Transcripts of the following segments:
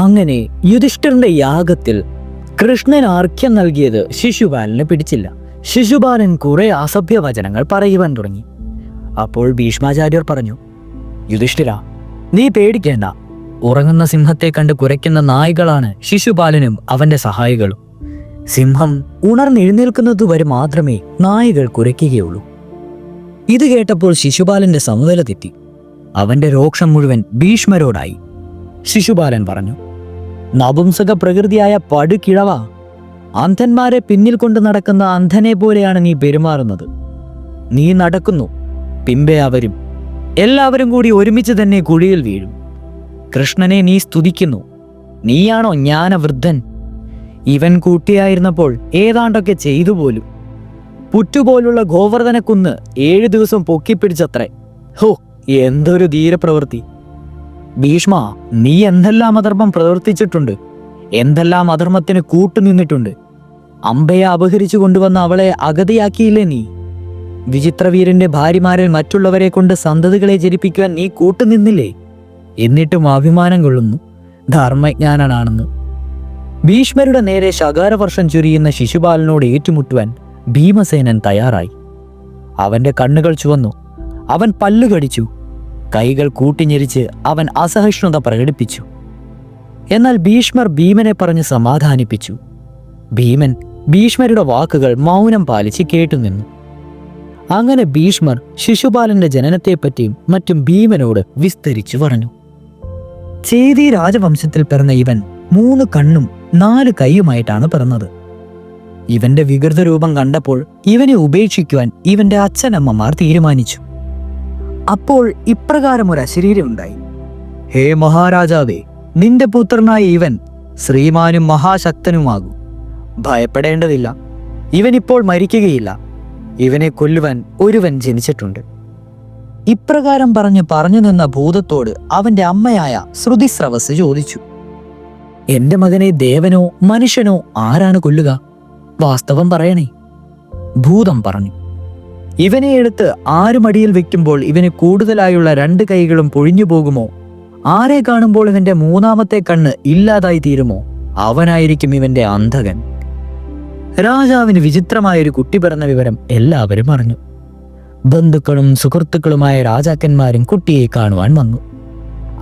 അങ്ങനെ യുധിഷ്ഠിരന്റെ യാഗത്തിൽ കൃഷ്ണൻ അർഘ്യം നൽകിയത് ശിശുപാലന് പിടിച്ചില്ല. ശിശുപാലൻ കുറെ അസഭ്യ വചനങ്ങൾ പറയുവാൻ തുടങ്ങി. അപ്പോൾ ഭീഷ്മാചാര്യർ പറഞ്ഞു, യുധിഷ്ഠിര, നീ പേടിക്കേണ്ട. ഉറങ്ങുന്ന സിംഹത്തെ കണ്ട് കുരയ്ക്കുന്ന നായ്കളാണ് ശിശുപാലനും അവന്റെ സഹായികളും. സിംഹം ഉണർന്നെഴുന്നേൽക്കുന്നതുവരെ മാത്രമേ നായ്കൾ കുരയ്ക്കുകയുള്ളൂ. ഇത് കേട്ടപ്പോൾ ശിശുപാലന്റെ സമനില തെറ്റി. അവന്റെ രോക്ഷം മുഴുവൻ ഭീഷ്മരോടായി. ശിശുപാലൻ പറഞ്ഞു, നപുംസക പ്രകൃതിയായ പടുകിഴവ, അന്ധന്മാരെ പിന്നിൽ കൊണ്ട് നടക്കുന്ന അന്ധനെ പോലെയാണ് നീ പെരുമാറുന്നത്. നീ നടക്കുന്നു, പിമ്പെ അവരും. എല്ലാവരും കൂടി ഒരുമിച്ച് തന്നെ കുഴിയിൽ വീഴും. കൃഷ്ണനെ നീ സ്തുതിക്കുന്നു. നീയാണോ ജ്ഞാനവൃദ്ധൻ? ഇവൻ കൂട്ടിയായിരുന്നപ്പോൾ ഏതാണ്ടൊക്കെ ചെയ്തു പോലും. പുറ്റുപോലുള്ള ഗോവർദ്ധനക്കുന്ന് 7 ദിവസം പൊക്കിപ്പിടിച്ചത്രേ. ഹോ, എന്തൊരു ധീരപ്രവൃത്തി! ഭീഷ്മ, നീ എന്തെല്ലാം അധർമ്മം പ്രവർത്തിച്ചിട്ടുണ്ട്, എന്തെല്ലാം അധർമ്മത്തിന് കൂട്ടുനിന്നിട്ടുണ്ട്. അമ്പയെ അപഹരിച്ചു കൊണ്ടുവന്ന അവളെ അഗതിയാക്കിയില്ലേ നീ? വിചിത്രവീരന്റെ ഭാര്യമാരിൽ മറ്റുള്ളവരെ കൊണ്ട് സന്തതികളെ ജനിപ്പിക്കുവാൻ നീ കൂട്ടുനിന്നില്ലേ? എന്നിട്ടും അഭിമാനം കൊള്ളുന്നു ധർമ്മജ്ഞാനാണെന്ന്. ഭീഷ്മരുടെ നേരെ ശകാരവർഷം ചൊരിയുന്ന ശിശുപാലനോട് ഏറ്റുമുട്ടുവാൻ ഭീമസേനൻ തയ്യാറായി. അവന്റെ കണ്ണുകൾ ചുവന്നു. അവൻ പല്ലുകടിച്ചു. കൈകൾ കൂട്ടിഞ്ഞെരിച്ച് അവൻ അസഹിഷ്ണുത പ്രകടിപ്പിച്ചു. എന്നാൽ ഭീഷ്മർ ഭീമനെ പറഞ്ഞ് സമാധാനിപ്പിച്ചു. ഭീമൻ ഭീഷ്മരുടെ വാക്കുകൾ മൗനം പാലിച്ച് കേട്ടുനിന്നു. അങ്ങനെ ഭീഷ്മർ ശിശുപാലന്റെ ജനനത്തെപ്പറ്റിയും മറ്റും ഭീമനോട് വിസ്തരിച്ചു പറഞ്ഞു. ചേതി രാജവംശത്തിൽ പിറന്ന ഇവൻ 3 കണ്ണും 4 കൈയുമായിട്ടാണ് പിറന്നത്. ഇവന്റെ വികൃത രൂപം കണ്ടപ്പോൾ ഇവനെ ഉപേക്ഷിക്കുവാൻ ഇവന്റെ അച്ഛനമ്മമാർ തീരുമാനിച്ചു. അപ്പോൾ ഇപ്രകാരം ഒരു അശരീരം ഉണ്ടായി. ഹേ മഹാരാജാവേ, നിന്റെ പുത്രനായ ഇവൻ ശ്രീമാനും മഹാശക്തനുമാകും. ഭയപ്പെടേണ്ടതില്ല, ഇവനിപ്പോൾ മരിക്കുകയില്ല. ഇവനെ കൊല്ലുവാൻ ഒരുവൻ ജനിച്ചിട്ടുണ്ട്. ഇപ്രകാരം പറഞ്ഞു നിന്ന ഭൂതത്തോട് അവന്റെ അമ്മയായ ശ്രുതിസ്രവസ് ചോദിച്ചു, എന്റെ മകനെ ദേവനോ മനുഷ്യനോ ആരാണ് കൊല്ലുക? വാസ്തവം പറയണേ. ഭൂതം പറഞ്ഞു, ഇവനെ എടുത്ത് ആരുമടിയിൽ വെക്കുമ്പോൾ ഇവന് കൂടുതലായുള്ള 2 കൈകളും പൊഴിഞ്ഞു പോകുമോ? ആരെ കാണുമ്പോൾ ഇവന്റെ 3ാമത്തെ കണ്ണ് ഇല്ലാതായി തീരുമോ? അവനായിരിക്കും ഇവന്റെ അന്ധകൻ. രാജാവിന് വിചിത്രമായൊരു കുട്ടി പിറന്ന വിവരം എല്ലാവരും അറിഞ്ഞു. ബന്ധുക്കളും സുഹൃത്തുക്കളുമായ രാജാക്കന്മാരും കുട്ടിയെ കാണുവാൻ വന്നു.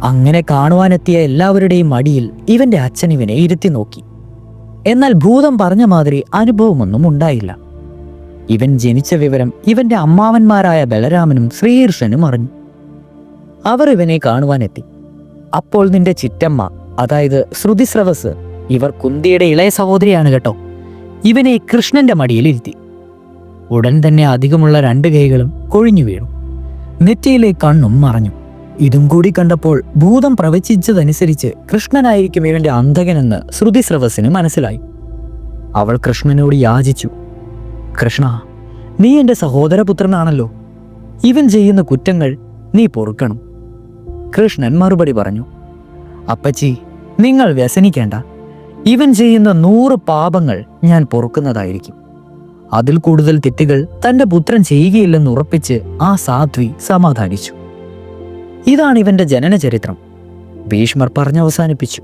അങ്ങനെ കാണുവാനെത്തിയ എല്ലാവരുടെയും മടിയിൽ ഇവന്റെ അച്ഛൻ ഇവനെ ഇരുത്തി നോക്കി. എന്നാൽ ഭൂതം പറഞ്ഞ മാതിരി അനുഭവമൊന്നും ഉണ്ടായില്ല. ഇവൻ ജനിച്ച വിവരം ഇവന്റെ അമ്മാവന്മാരായ ബലരാമനും ശ്രീകൃഷ്ണനും അറിഞ്ഞു. അവർ ഇവനെ കാണുവാനെത്തി. അപ്പോൾ നിന്റെ ചിറ്റമ്മ, അതായത് ശ്രുതിസ്രവസ്, ഇവർ കുന്തിയുടെ ഇളയ സഹോദരിയാണ് കേട്ടോ, ഇവനെ കൃഷ്ണന്റെ മടിയിൽ ഇരുത്തി. ഉടൻ തന്നെ അധികമുള്ള 2 കൈകളും കൊഴിഞ്ഞു വീണു. നെറ്റിയിലെ കണ്ണും മറഞ്ഞു. ഇതും കൂടി കണ്ടപ്പോൾ ഭൂതം പ്രവചിച്ചതനുസരിച്ച് കൃഷ്ണനായിരിക്കും ഇവന്റെ അന്ധകനെന്ന് ശ്രുതിസ്രവസിന് മനസ്സിലായി. അവൾ കൃഷ്ണനോട് യാചിച്ചു, കൃഷ്ണ, നീ എന്റെ സഹോദരപുത്രനാണല്ലോ. ഇവൻ ചെയ്യുന്ന കുറ്റങ്ങൾ നീ പൊറുക്കണം. കൃഷ്ണൻ മറുപടി പറഞ്ഞു, അപ്പച്ചി, നിങ്ങൾ വ്യസനിക്കേണ്ട. ഇവൻ ചെയ്യുന്ന 100 പാപങ്ങൾ ഞാൻ പൊറുക്കുന്നതായിരിക്കും. അതിൽ കൂടുതൽ തെറ്റുകൾ തന്റെ പുത്രൻ ചെയ്യുകയില്ലെന്ന് ഉറപ്പിച്ച് ആ സാധ്വി സമാധാനിച്ചു. ഇതാണ് ഇവന്റെ ജനന ചരിത്രം. ഭീഷ്മർ പറഞ്ഞവസാനിപ്പിച്ചു.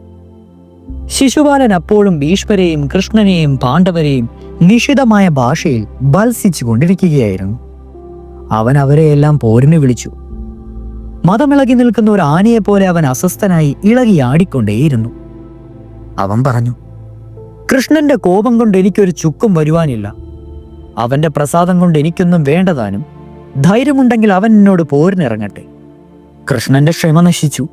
ശിശുപാലൻ അപ്പോഴും ഭീഷ്മരെയും കൃഷ്ണനെയും പാണ്ഡവരെയും നിഷിതമായ ഭാഷയിൽ ഭത്സിച്ചു കൊണ്ടിരിക്കുകയായിരുന്നു. അവൻ അവരെയെല്ലാം പോരിന് വിളിച്ചു. മതമിളകി നിൽക്കുന്ന ഒരു ആനയെപ്പോലെ അവൻ അസ്വസ്ഥനായി ഇളകി ആടിക്കൊണ്ടേയിരുന്നു. അവൻ പറഞ്ഞു, കൃഷ്ണന്റെ കോപം കൊണ്ട് എനിക്കൊരു ചുക്കും വരുവാനില്ല. അവന്റെ പ്രസാദം കൊണ്ട് എനിക്കൊന്നും വേണ്ടതാനും. ധൈര്യമുണ്ടെങ്കിൽ അവൻ എന്നോട് പോരിനിറങ്ങട്ടെ. കൃഷ്ണന്റെ ക്ഷമ നശിച്ചു.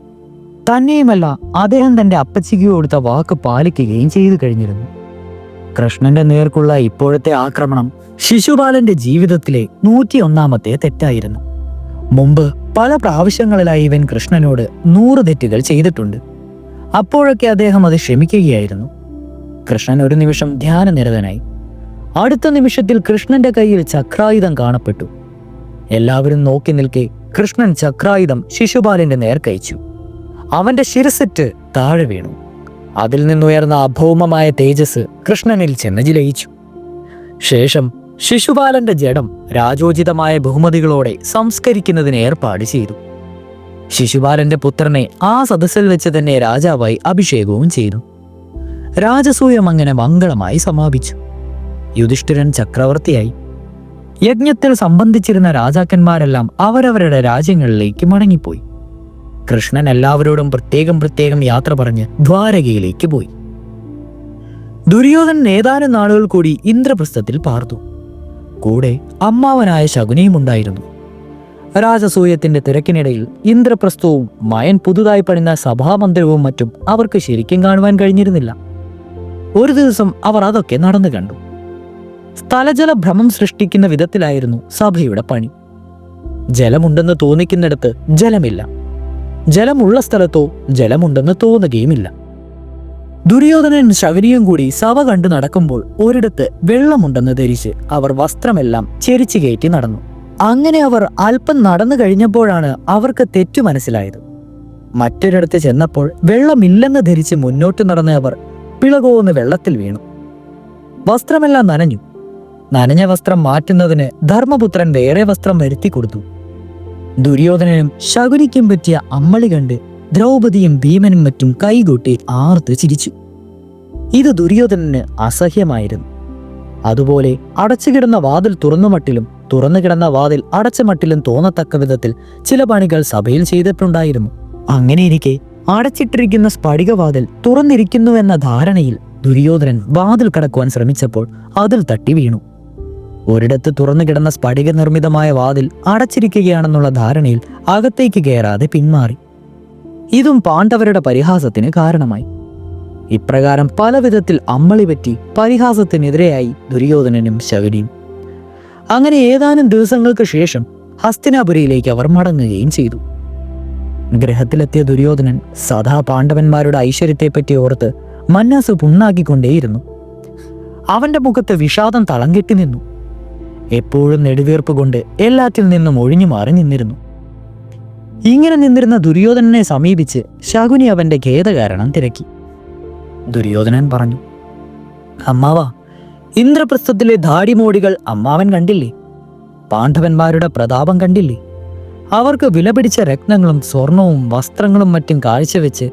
തന്നെയുമല്ല, അദ്ദേഹം തന്റെ അപ്പച്ചിക്ക് കൊടുത്ത വാക്ക് പാലിക്കുകയും ചെയ്തു കഴിഞ്ഞിരുന്നു. കൃഷ്ണന്റെ നേർക്കുള്ള ഇപ്പോഴത്തെ ആക്രമണം ശിശുപാലന്റെ ജീവിതത്തിലെ 101ാമത്തെ തെറ്റായിരുന്നു. മുമ്പ് പല പ്രാവശ്യങ്ങളിലായി ഇവൻ കൃഷ്ണനോട് 100 തെറ്റുകൾ ചെയ്തിട്ടുണ്ട്. അപ്പോഴൊക്കെ അദ്ദേഹം അത് ക്ഷമിക്കുകയായിരുന്നു. കൃഷ്ണൻ ഒരു നിമിഷം ധ്യാനനിരതനായി. അടുത്ത നിമിഷത്തിൽ കൃഷ്ണന്റെ കയ്യിൽ ചക്രായുധം കാണപ്പെട്ടു. എല്ലാവരും നോക്കി നിൽക്കെ കൃഷ്ണൻ ചക്രായുധം ശിശുപാലന്റെ നേർക്കയച്ചു. അവന്റെ ശിരസറ്റ് താഴെ വീണു. അതിൽ നിന്നുയർന്ന അഭൗമമായ തേജസ് കൃഷ്ണനിൽ ചെന്ന് ലയിച്ചു. ശേഷം ശിശുപാലന്റെ ജഡം രാജോചിതമായ ബഹുമതികളോടെ സംസ്കരിക്കുന്നതിന് ഏർപ്പാട് ചെയ്തു. ശിശുപാലന്റെ പുത്രനെ ആ സദസ്സിൽ വെച്ച് തന്നെ രാജാവായി അഭിഷേകവും ചെയ്തു. രാജസൂയം അങ്ങനെ മംഗളമായി സമാപിച്ചു. യുധിഷ്ഠിരൻ ചക്രവർത്തിയായി. യജ്ഞത്തിൽ സംബന്ധിച്ചിരുന്ന രാജാക്കന്മാരെല്ലാം അവരവരുടെ രാജ്യങ്ങളിലേക്ക് മടങ്ങിപ്പോയി. കൃഷ്ണൻ എല്ലാവരോടും പ്രത്യേകം യാത്ര പറഞ്ഞ് ദ്വാരകയിലേക്ക് പോയി. ദുര്യോധനൻ ഏതാനും നാളുകൾ കൂടി ഇന്ദ്രപ്രസ്ഥത്തിൽ പാർത്തു. കൂടെ അമ്മാവനായ ശകുനിയും ഉണ്ടായിരുന്നു. രാജസൂയത്തിന്റെ തിരക്കിനിടയിൽ ഇന്ദ്രപ്രസ്ഥവും മയൻ പുതുതായി പണിത സഭാമന്ദിരവും മറ്റും അവർക്ക് ശരിക്കും കാണുവാൻ കഴിഞ്ഞിരുന്നില്ല. ഒരു ദിവസം അവർ അതൊക്കെ നടന്നു കണ്ടു. സ്ഥലജല ഭ്രമം സൃഷ്ടിക്കുന്ന വിധത്തിലായിരുന്നു സഭയുടെ പണി. ജലമുണ്ടെന്ന് തോന്നിക്കുന്നിടത്ത് ജലമില്ല, ജലമുള്ള സ്ഥലത്തോ ജലമുണ്ടെന്ന് തോന്നുകയുമില്ല. ദുര്യോധനൻ ശകുനിയും കൂടി സഭ കണ്ടു നടക്കുമ്പോൾ ഒരിടത്ത് വെള്ളമുണ്ടെന്ന് ധരിച്ച് അവർ വസ്ത്രമെല്ലാം ചെരിച്ചു കയറ്റി നടന്നു. അങ്ങനെ അവർ അല്പം നടന്നു കഴിഞ്ഞപ്പോഴാണ് അവർക്ക് തെറ്റു മനസ്സിലായത്. മറ്റൊരിടത്ത് ചെന്നപ്പോൾ വെള്ളമില്ലെന്ന് ധരിച്ച് മുന്നോട്ട് നടന്ന അവർ പിളകോന്ന് വെള്ളത്തിൽ വീണു. വസ്ത്രമെല്ലാം നനഞ്ഞു. നനഞ്ഞ വസ്ത്രം മാറ്റുന്നതിന് ധർമ്മപുത്രൻ വേറെ വസ്ത്രം വരുത്തി കൊടുത്തു. ദുര്യോധനനും ശകുനിക്കും പറ്റിയ അമ്മളി കണ്ട് ദ്രൗപദിയും ഭീമനും മറ്റും കൈകൊട്ടി ആർത്ത് ചിരിച്ചു. ഇത് ദുര്യോധനന് അസഹ്യമായിരുന്നു. അതുപോലെ അടച്ചുകിടന്ന വാതിൽ തുറന്നു മട്ടിലും തുറന്നു കിടന്ന വാതിൽ അടച്ച മട്ടിലും തോന്നത്തക്ക വിധത്തിൽ ചില പണികൾ സഭയിൽ ചെയ്തിട്ടുണ്ടായിരുന്നു. അങ്ങനെയിരിക്കെ അടച്ചിട്ടിരിക്കുന്ന സ്ഫടികവാതിൽ തുറന്നിരിക്കുന്നുവെന്ന ധാരണയിൽ ദുര്യോധനൻ വാതിൽ കടക്കുവാൻ ശ്രമിച്ചപ്പോൾ അതിൽ തട്ടി വീണു. ഒരിടത്ത് തുറന്നു കിടന്ന സ്ഫടിക നിർമ്മിതമായ വാതിൽ അടച്ചിരിക്കുകയാണെന്നുള്ള ധാരണയിൽ അകത്തേക്ക് കയറാതെ പിന്മാറി. ഇതും പാണ്ഡവരുടെ പരിഹാസത്തിന് കാരണമായി. ഇപ്രകാരം പല വിധത്തിൽ അമ്മളി പറ്റി പരിഹാസത്തിനെതിരെയായി ദുര്യോധനനും ശകുനിയും. അങ്ങനെ ഏതാനും ദിവസങ്ങൾക്ക് ശേഷം ഹസ്തിനാപുരിയിലേക്ക് അവർ മടങ്ങുകയും ചെയ്തു. ഗൃഹത്തിലെത്തിയ ദുര്യോധനൻ സദാ പാണ്ഡവന്മാരുടെ ഐശ്വര്യത്തെപ്പറ്റി ഓർത്ത് മനസ്സ് പുണ്ണാക്കിക്കൊണ്ടേയിരുന്നു. അവന്റെ മുഖത്ത് വിഷാദം തളം കെട്ടി നിന്നു. എപ്പോഴും നെടുവീർപ്പ് കൊണ്ട് എല്ലാറ്റിൽ നിന്നും ഒഴിഞ്ഞു മാറി നിന്നിരുന്നു. ഇങ്ങനെ നിന്നിരുന്ന ദുര്യോധനനെ സമീപിച്ച് ശകുനി അവന്റെ ഖേദകാരണം തിരക്കി. ദുര്യോധനൻ പറഞ്ഞു, അമ്മാവാ, ഇന്ദ്രപ്രസ്ഥത്തിലെ ധാടിമോടികൾ അമ്മാവൻ കണ്ടില്ലേ? പാണ്ഡവന്മാരുടെ പ്രതാപം കണ്ടില്ലേ? അവർക്ക് വിലപിടിച്ച രത്നങ്ങളും സ്വർണവും വസ്ത്രങ്ങളും മറ്റും കാഴ്ചവെച്ച്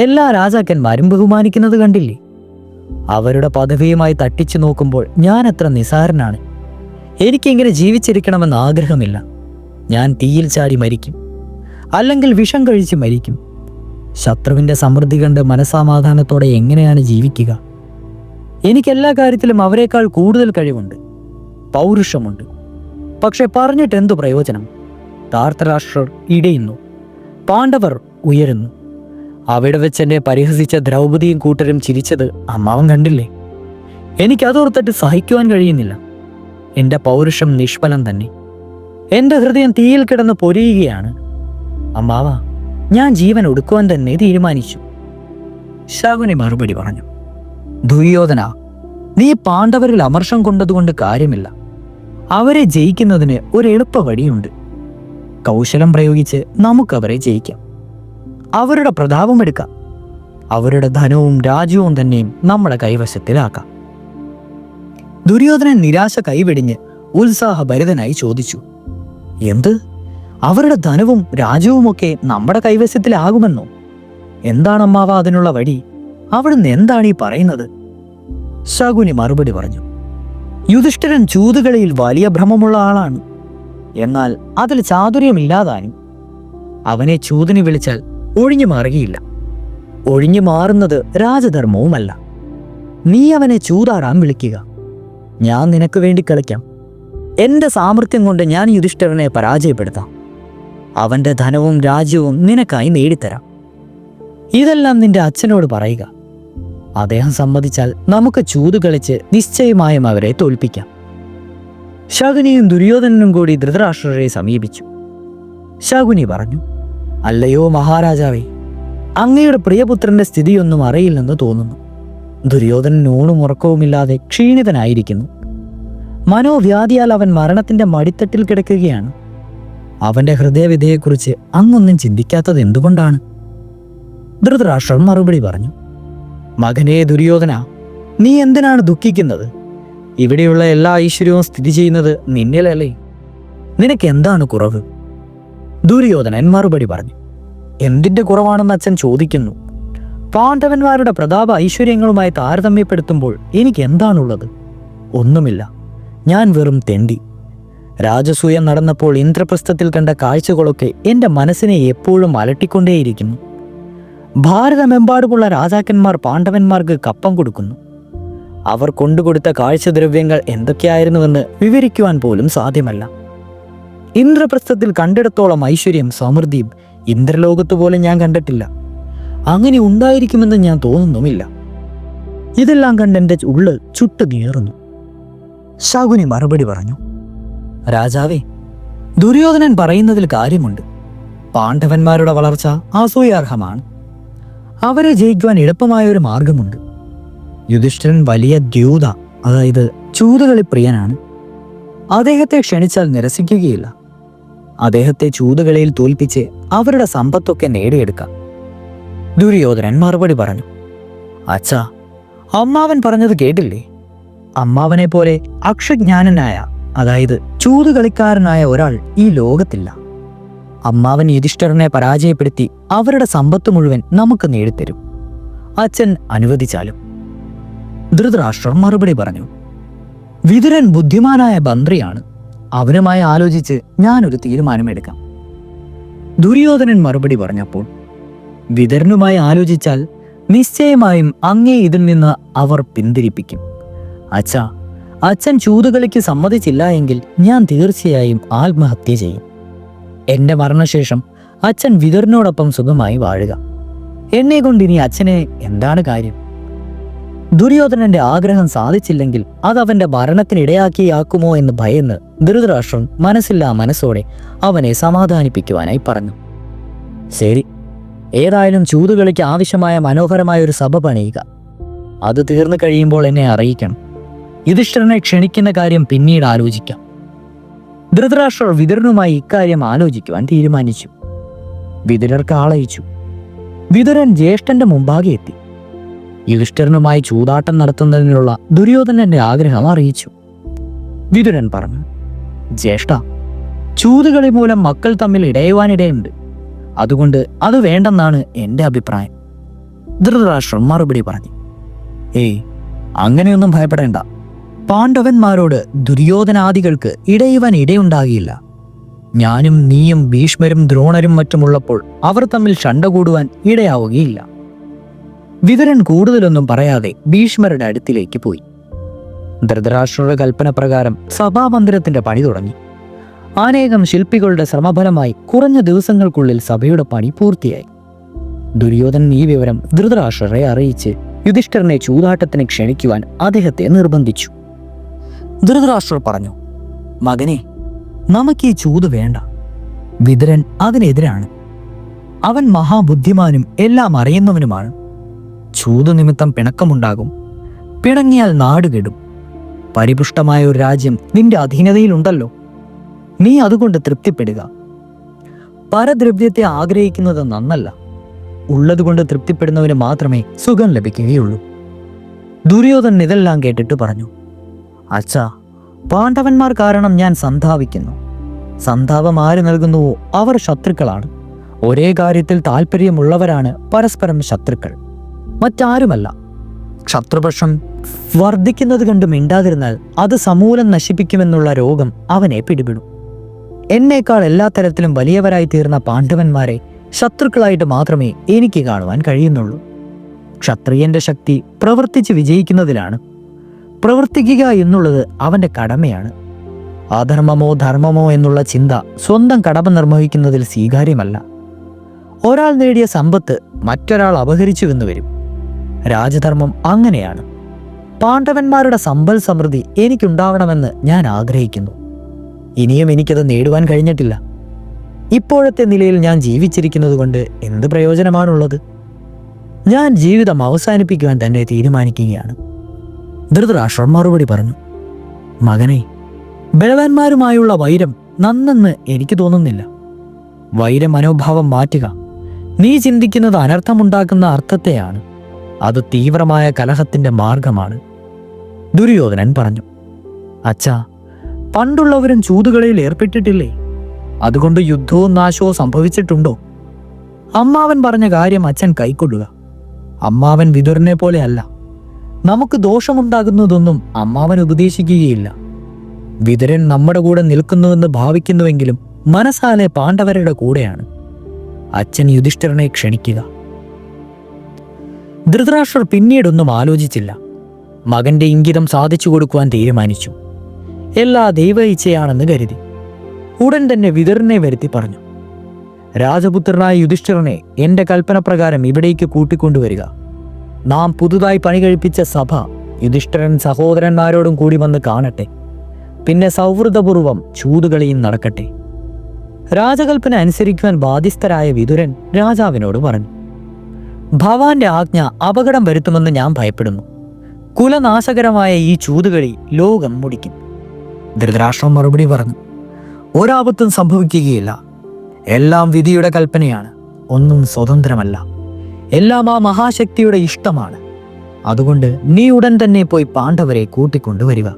എല്ലാ രാജാക്കന്മാരും ബഹുമാനിക്കുന്നത് കണ്ടില്ലേ? അവരുടെ പദവിയുമായി തട്ടിച്ചു നോക്കുമ്പോൾ ഞാൻ എത്ര നിസാരനാണ്. എനിക്കിങ്ങനെ ജീവിച്ചിരിക്കണമെന്ന് ആഗ്രഹമില്ല. ഞാൻ തീയിൽ ചാടി മരിക്കും, അല്ലെങ്കിൽ വിഷം കഴിച്ച് മരിക്കും. ശത്രുവിൻ്റെ സമൃദ്ധി കണ്ട് മനസ്സമാധാനത്തോടെ എങ്ങനെയാണ് ജീവിക്കുക? എനിക്കെല്ലാ കാര്യത്തിലും അവരെക്കാൾ കൂടുതൽ കഴിവുണ്ട്, പൗരുഷമുണ്ട്. പക്ഷെ പറഞ്ഞിട്ട് എന്തു പ്രയോജനം? ധാർത്തരാഷ്ട്രർ ഇടയുന്നു, പാണ്ഡവർ ഉയരുന്നു. അവിടെ വെച്ചെന്നെ പരിഹസിച്ച ദ്രൗപദിയും കൂട്ടരും ചിരിച്ചത് അമ്മാവൻ കണ്ടില്ലേ? എനിക്കതോർത്തിട്ട് സഹിക്കുവാൻ കഴിയുന്നില്ല. എൻ്റെ പൗരുഷം നിഷ്ഫലം തന്നെ. എൻ്റെ ഹൃദയം തീയിൽ കിടന്ന് പൊരിയുകയാണ്. അമ്മാവ, ഞാൻ ജീവൻ ഒടുക്കുവാൻ തന്നെ തീരുമാനിച്ചു. ശകുനി മറുപടി പറഞ്ഞു, ദുര്യോധന, നീ പാണ്ഡവരിൽ അമർഷം കൊണ്ടതുകൊണ്ട് കാര്യമില്ല. അവരെ ജയിക്കുന്നതിന് ഒരു എളുപ്പ വഴിയുണ്ട്. കൗശലം പ്രയോഗിച്ച് നമുക്കവരെ ജയിക്കാം. അവരുടെ പ്രതാപം എടുക്കാം. അവരുടെ ധനവും രാജ്യവും തന്നെയും നമ്മുടെ കൈവശത്തിലാക്കാം. ദുര്യോധനൻ നിരാശ കൈവെടിഞ്ഞ് ഉത്സാഹഭരിതനായി ചോദിച്ചു, എന്ത്? അവരുടെ ധനവും രാജ്യവുമൊക്കെ നമ്മുടെ കൈവശത്തിലാകുമെന്നോ? എന്താണ് അമ്മാവ അതിനുള്ള വഴി? അവിടുന്ന് എന്താണ് ഈ പറയുന്നത്? ശകുനി മറുപടി പറഞ്ഞു, യുധിഷ്ഠിരൻ ചൂതുകളിയിൽ വലിയ ഭ്രമമുള്ള ആളാണ്. എന്നാൽ അതിൽ ചാതുര്യമില്ലാതാനും. അവനെ ചൂതിന് വിളിച്ചാൽ ഒഴിഞ്ഞു മാറുകയില്ല. ഒഴിഞ്ഞു മാറുന്നത് രാജധർമ്മവുമല്ല. നീ അവനെ ചൂതാടാൻ വിളിക്കുക. ഞാൻ നിനക്ക് വേണ്ടി കളിക്കാം. എൻ്റെ സാമർഥ്യം കൊണ്ട് ഞാൻ യുധിഷ്ഠിരനെ പരാജയപ്പെടുത്താം. അവൻ്റെ ധനവും രാജ്യവും നിനക്കായി നേടിത്തരാം. ഇതെല്ലാം നിന്റെ അച്ഛനോട് പറയുക. അദ്ദേഹം സമ്മതിച്ചാൽ നമുക്ക് ചൂത് കളിച്ച് നിശ്ചയമായും അവരെ തോൽപ്പിക്കാം. ശകുനിയും ദുര്യോധനനും കൂടി ധൃതരാഷ്ട്രരെ സമീപിച്ചു. ശകുനി പറഞ്ഞു, അല്ലയോ മഹാരാജാവേ, അങ്ങയുടെ പ്രിയപുത്രന്റെ സ്ഥിതിയൊന്നും അറിയില്ലെന്ന് തോന്നുന്നു. ദുര്യോധനൻ ഊണും ഉറക്കവുമില്ലാതെ ക്ഷീണിതനായിരിക്കുന്നു. മനോവ്യാധിയാൽ അവൻ മരണത്തിന്റെ മടിത്തട്ടിൽ കിടക്കുകയാണ്. അവന്റെ ഹൃദയവിധയെക്കുറിച്ച് അങ്ങൊന്നും ചിന്തിക്കാത്തത് എന്തുകൊണ്ടാണ്? ധൃതരാഷ്ട്രൻ മറുപടി പറഞ്ഞു, മകനേ ദുര്യോധന, നീ എന്തിനാണ് ദുഃഖിക്കുന്നത്? ഇവിടെയുള്ള എല്ലാ ഐശ്വര്യവും സ്ഥിതി ചെയ്യുന്നത് നിന്നിലല്ലേ? നിനക്ക് എന്താണ് കുറവ്? ദുര്യോധനൻ മറുപടി പറഞ്ഞു, എന്തിൻ്റെ കുറവാണെന്ന് അച്ഛൻ ചോദിക്കുന്നു. പാണ്ഡവന്മാരുടെ പ്രതാപ ഐശ്വര്യങ്ങളുമായി താരതമ്യപ്പെടുത്തുമ്പോൾ എനിക്ക് എന്താണുള്ളത്? ഒന്നുമില്ല. ഞാൻ വെറും തെണ്ടി. രാജസൂയ നടന്നപ്പോൾ ഇന്ദ്രപ്രസ്ഥത്തിൽ കണ്ട കാഴ്ചകളൊക്കെ എൻ്റെ മനസ്സിനെ എപ്പോഴും അലട്ടിക്കൊണ്ടേയിരിക്കുന്നു. ഭാരതമെമ്പാടുമുള്ള രാജാക്കന്മാർ പാണ്ഡവന്മാർക്ക് കപ്പം കൊടുക്കുന്നു. അവർ കൊണ്ടുകൊടുത്ത കാഴ്ചദ്രവ്യങ്ങൾ എന്തൊക്കെയായിരുന്നുവെന്ന് വിവരിക്കുവാൻ പോലും സാധ്യമല്ല. ഇന്ദ്രപ്രസ്ഥത്തിൽ കണ്ടിടത്തോളം ഐശ്വര്യം സമൃദ്ധിയും ഇന്ദ്രലോകത്ത് പോലും ഞാൻ കണ്ടിട്ടില്ല. അങ്ങനെ ഉണ്ടായിരിക്കുമെന്ന് ഞാൻ തോന്നുന്നുമില്ല. ഇതെല്ലാം കണ്ട് എൻ്റെ ഉള്ള് ചുട്ടു നീറുന്നു. ശകുനി മറുപടി പറഞ്ഞു, രാജാവേ, ദുര്യോധനൻ പറയുന്നതിൽ കാര്യമുണ്ട്. പാണ്ഡവന്മാരുടെ വളർച്ച അസൂയാർഹമാണ്. അവരെ ജയിക്കുവാൻ എളുപ്പമായ ഒരു മാർഗമുണ്ട്. യുധിഷ്ഠിരൻ വലിയ ദ്യൂത, അതായത് ചൂതുകളി പ്രിയനാണ്. അദ്ദേഹത്തെ ക്ഷണിച്ചാൽ നിരസിക്കുകയില്ല. അദ്ദേഹത്തെ ചൂതുകളിയിൽ തോൽപ്പിച്ച് അവരുടെ സമ്പത്തൊക്കെ നേടിയെടുക്കാം. ദുര്യോധനൻ മറുപടി പറഞ്ഞു, അച്ഛാ, അമ്മാവൻ പറഞ്ഞത് കേട്ടില്ലേ? അമ്മാവനെ പോലെ അക്ഷജ്ഞാനനായ, അതായത് ചൂതുകളിക്കാരനായ ഒരാൾ ഈ ലോകത്തില്ല. അമ്മാവൻ യുധിഷ്ഠിരനെ പരാജയപ്പെടുത്തി അവരുടെ സമ്പത്ത് മുഴുവൻ നമുക്ക് നേടിത്തരും, അച്ഛൻ അനുവദിച്ചാലും. ധൃതരാഷ്ട്രർ മറുപടി പറഞ്ഞു, വിതുരൻ ബുദ്ധിമാനായ മന്ത്രിയാണ്. അവനുമായി ആലോചിച്ച് ഞാനൊരു തീരുമാനമെടുക്കാം. ദുര്യോധനൻ മറുപടി പറഞ്ഞപ്പോൾ, വിതുരനുമായി ആലോചിച്ചാൽ നിശ്ചയമായും അങ്ങേ ഇതിൽ നിന്ന് അവർ പിന്തിരിപ്പിക്കും. അച്ഛാ, അച്ഛൻ ചൂതുകളിക്ക് സമ്മതിച്ചില്ല എങ്കിൽ ഞാൻ തീർച്ചയായും ആത്മഹത്യ ചെയ്യും. എൻ്റെ മരണശേഷം അച്ഛൻ വിതുരനോടൊപ്പം സുഖമായി വാഴുക. എന്നെ കൊണ്ട് ഇനി അച്ഛനെ എന്താണ് കാര്യം? ദുര്യോധനന്റെ ആഗ്രഹം സാധിച്ചില്ലെങ്കിൽ അത് അവന്റെ മരണത്തിനിടയാക്കിയാക്കുമോ എന്ന് ഭയന്ന് ധൃതരാഷ്ട്രൻ മനസ്സില്ലാ മനസ്സോടെ അവനെ സമാധാനിപ്പിക്കുവാനായി പറഞ്ഞു. ശരി, ഏതായാലും ചൂതുകളിക്ക് ആവശ്യമായ മനോഹരമായ ഒരു സഭ പണിയുക. അത് തീർന്നു കഴിയുമ്പോൾ എന്നെ അറിയിക്കണം. യുധിഷ്ഠിരനെ ക്ഷണിക്കുന്ന കാര്യം പിന്നീട് ആലോചിക്കാം. ധൃതരാഷ്ട്രർ വിതുരനുമായി ഇക്കാര്യം ആലോചിക്കുവാൻ തീരുമാനിച്ചു. വിതുരർക്ക് ആളയിച്ചു. വിതുരൻ ജ്യേഷ്ഠന്റെ മുമ്പാകെ എത്തി. യുധിഷ്ഠിരനുമായി ചൂതാട്ടം നടത്തുന്നതിനുള്ള ദുര്യോധനന്റെ ആഗ്രഹം അറിയിച്ചു. വിതുരൻ പറഞ്ഞു, ജ്യേഷ്ഠ, ചൂതുകളി മൂലം മക്കൾ തമ്മിൽ ഇടയുവാനിടയുണ്ട്. അതുകൊണ്ട് അത് വേണ്ടെന്നാണ് എൻ്റെ അഭിപ്രായം. ധൃതരാഷ്ട്രൻ മറുപടി പറഞ്ഞു, ഏയ്, അങ്ങനെയൊന്നും ഭയപ്പെടേണ്ട. പാണ്ഡവന്മാരോട് ദുര്യോധനാദികൾക്ക് ഇടയുവാൻ ഇടയുണ്ടാകില്ല. ഞാനും നീയും ഭീഷ്മരും ദ്രോണരും മറ്റുമുള്ളപ്പോൾ അവർ തമ്മിൽ ശണ്ട കൂടുവാൻ ഇടയാവുകയില്ല. വിതുരൻ കൂടുതലൊന്നും പറയാതെ ഭീഷ്മരുടെ അടുത്തിലേക്ക് പോയി. ധൃതരാഷ്ട്രരുടെ കൽപ്പന പ്രകാരം സഭാമന്ദിരത്തിന്റെ പണി തുടങ്ങി. അനേകം ശില്പികളുടെ ശ്രമഫലമായി കുറഞ്ഞ ദിവസങ്ങൾക്കുള്ളിൽ സഭയുടെ പണി പൂർത്തിയായി. ദുര്യോധനൻ ഈ വിവരം ധൃതരാഷ്ട്രരെ അറിയിച്ച് യുധിഷ്ഠിരനെ ചൂതാട്ടത്തിന് ക്ഷണിക്കുവാൻ അദ്ദേഹത്തെ നിർബന്ധിച്ചു. ധൃതരാഷ്ട്രർ പറഞ്ഞു, മകനെ, നമുക്ക് ഈ ചൂത് വേണ്ട. വിതുരൻ അതിനെതിരാണ്. അവൻ മഹാബുദ്ധിമാനും എല്ലാം അറിയുന്നവനുമാണ്. ചൂത് നിമിത്തം പിണക്കമുണ്ടാകും. പിണങ്ങിയാൽ നാടുകെടും. പരിപുഷ്ടമായ ഒരു രാജ്യം നിന്റെ അധീനതയിലുണ്ടല്ലോ. നീ അതുകൊണ്ട് തൃപ്തിപ്പെടുക. പരദ്രവ്യത്തെ ആഗ്രഹിക്കുന്നത് നന്നല്ല. ഉള്ളതുകൊണ്ട് തൃപ്തിപ്പെടുന്നവന് മാത്രമേ സുഖം ലഭിക്കുകയുള്ളൂ. ദുര്യോധനൻ ഇതെല്ലാം കേട്ടിട്ട് പറഞ്ഞു, അച്ഛാ, പാണ്ഡവന്മാർ കാരണം ഞാൻ സന്താപിക്കുന്നു. സന്താപം ആര് നൽകുന്നുവോ അവർ ശത്രുക്കളാണ്. ഒരേ കാര്യത്തിൽ താല്പര്യമുള്ളവരാണ് പരസ്പരം ശത്രുക്കൾ, മറ്റാരുമല്ല. ശത്രുപക്ഷം വർദ്ധിക്കുന്നത് കണ്ട് മിണ്ടാതിരുന്നാൽ അത് സമൂലം നശിപ്പിക്കുമെന്നുള്ള രോഗം അവനെ പിടിപെടും. എന്നേക്കാൾ എല്ലാ തരത്തിലും വലിയവരായി തീർന്ന പാണ്ഡവന്മാരെ ശത്രുക്കളായിട്ട് മാത്രമേ എനിക്ക് കാണുവാൻ കഴിയുന്നുള്ളൂ. ക്ഷത്രിയന്റെ ശക്തി പ്രവർത്തിച്ച് വിജയിക്കുന്നതിലാണ്. പ്രവർത്തിക്കുക എന്നുള്ളത് അവന്റെ കടമയാണ്. അധർമ്മമോ ധർമ്മമോ എന്നുള്ള ചിന്ത സ്വന്തം കടമ നിർവഹിക്കുന്നതിൽ സ്വീകാര്യമല്ല. ഒരാൾ നേടിയ സമ്പത്ത് മറ്റൊരാൾ അപഹരിച്ചുവെന്ന് വരും. രാജധർമ്മം അങ്ങനെയാണ്. പാണ്ഡവന്മാരുടെ സമ്പൽ സമൃദ്ധി എനിക്കുണ്ടാവണമെന്ന് ഞാൻ ആഗ്രഹിക്കുന്നു. ഇനിയും എനിക്കത് നേടുവാൻ കഴിഞ്ഞിട്ടില്ല. ഇപ്പോഴത്തെ നിലയിൽ ഞാൻ ജീവിച്ചിരിക്കുന്നത് കൊണ്ട് എന്ത് പ്രയോജനമാണുള്ളത്? ഞാൻ ജീവിതം അവസാനിപ്പിക്കുവാൻ തന്നെ തീരുമാനിക്കുകയാണ്. ധൃതരാഷ്ട്രർ മറുപടി പറഞ്ഞു, മകനെ, ബലവാന്മാരുമായുള്ള വൈരം നന്നെന്ന് എനിക്ക് തോന്നുന്നില്ല. വൈര മനോഭാവം മാറ്റുക. നീ ചിന്തിക്കുന്നത് അനർത്ഥമുണ്ടാക്കുന്ന അർത്ഥത്തെയാണ്. അത് തീവ്രമായ കലഹത്തിന്റെ മാർഗമാണ്. ദുര്യോധനൻ പറഞ്ഞു, അച്ഛാ, പണ്ടുള്ളവരും ചൂതുകളിൽ ഏർപ്പെട്ടിട്ടില്ലേ? അതുകൊണ്ട് യുദ്ധവും നാശവും സംഭവിച്ചിട്ടുണ്ടോ? അമ്മാവൻ പറഞ്ഞ കാര്യം അച്ഛൻ കൈക്കൊള്ളുക. അമ്മാവൻ വിതുരനെ പോലെയല്ല. നമുക്ക് ദോഷമുണ്ടാകുന്നതൊന്നും അമ്മാവൻ ഉപദേശിക്കുകയില്ല. വിതുരൻ നമ്മുടെ കൂടെ നിൽക്കുന്നുവെന്ന് ഭാവിക്കുന്നുവെങ്കിലും മനസ്സാലെ പാണ്ഡവരുടെ കൂടെയാണ്. അച്ഛൻ യുധിഷ്ഠിരനെ ക്ഷണിക്കുക. ധൃതരാഷ്ട്രർ പിന്നീടൊന്നും ആലോചിച്ചില്ല. മകന്റെ ഇംഗിതം സാധിച്ചു കൊടുക്കുവാൻ തീരുമാനിച്ചു. എല്ലാ ദൈവ ഇച്ഛയാണെന്ന് കരുതി ഉടൻ തന്നെ വിതുരനെ വരുത്തി പറഞ്ഞു, രാജപുത്രനായ യുധിഷ്ഠിരനെ എന്റെ കൽപ്പന പ്രകാരം ഇവിടേക്ക് കൂട്ടിക്കൊണ്ടുവരിക. നാം പുതുതായി പണി കഴിപ്പിച്ച സഭ യുധിഷ്ഠിരൻ സഹോദരന്മാരോടും കൂടി വന്ന് കാണട്ടെ. പിന്നെ സൗഹൃദപൂർവം ചൂതുകളിയും നടക്കട്ടെ. രാജകൽപ്പന അനുസരിക്കുവാൻ ബാധ്യസ്ഥരായ വിതുരൻ രാജാവിനോട് പറഞ്ഞു, ഭവാന്റെ ആജ്ഞ അപകടം വരുത്തുമെന്ന് ഞാൻ ഭയപ്പെടുന്നു. കുലനാശകരമായ ഈ ചൂതുകളി ലോകം മുടിക്കും. ധൃതരാഷ്ട്രം മറുപടി പറഞ്ഞു, ഒരാപത്തും സംഭവിക്കുകയില്ല. എല്ലാം വിധിയുടെ കൽപ്പനയാണ്. ഒന്നും സ്വതന്ത്രമല്ല. എല്ലാം ആ മഹാശക്തിയുടെ ഇഷ്ടമാണ്. അതുകൊണ്ട് നീ ഉടൻ തന്നെ പോയി പാണ്ഡവരെ കൂട്ടിക്കൊണ്ടുവരിക.